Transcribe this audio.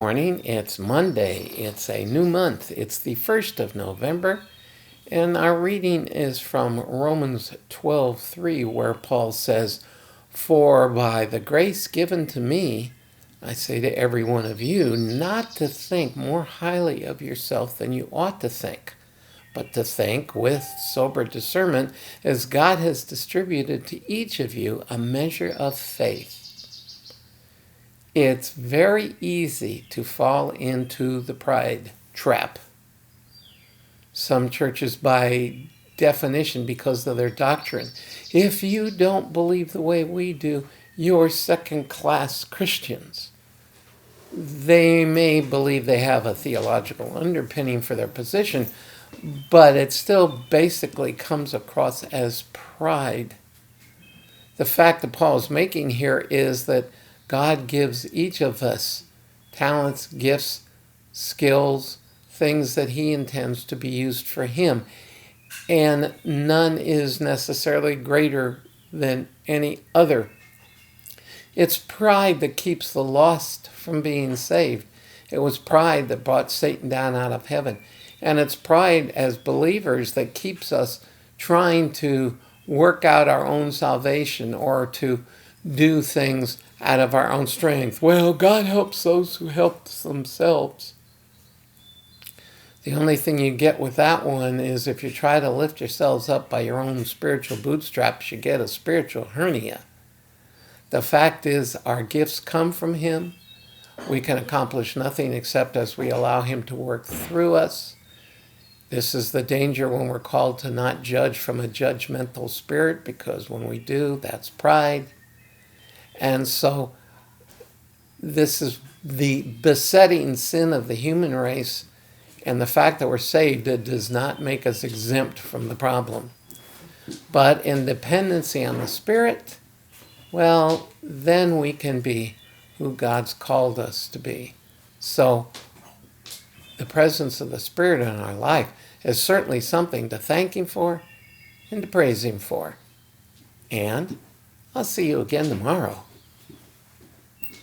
Morning. It's Monday. It's a new month. It's the 1st of November. And our reading is from Romans 12:3, where Paul says, "For by the grace given to me, I say to every one of you, not to think more highly of yourself than you ought to think, but to think with sober discernment as God has distributed to each of you a measure of faith." It's very easy to fall into the pride trap. Some churches, by definition, because of their doctrine, if you don't believe the way we do, you're second-class Christians. They may believe they have a theological underpinning for their position, but it still basically comes across as pride. The fact that Paul is making here is that God gives each of us talents, gifts, skills, things that he intends to be used for him. And none is necessarily greater than any other. It's pride that keeps the lost from being saved. It was pride that brought Satan down out of heaven. And it's pride as believers that keeps us trying to work out our own salvation or to do things out of our own strength. Well, God helps those who help themselves. The only thing you get with that one is if you try to lift yourselves up by your own spiritual bootstraps, you get a spiritual hernia. The fact is, our gifts come from him. We can accomplish nothing except as we allow him to work through us. This is the danger when we're called to not judge from a judgmental spirit, because when we do, that's pride. And so this is the besetting sin of the human race, and the fact that we're saved, it does not make us exempt from the problem. But in dependency on the Spirit, well, then we can be who God's called us to be. So the presence of the Spirit in our life is certainly something to thank him for and to praise him for. And I'll see you again tomorrow.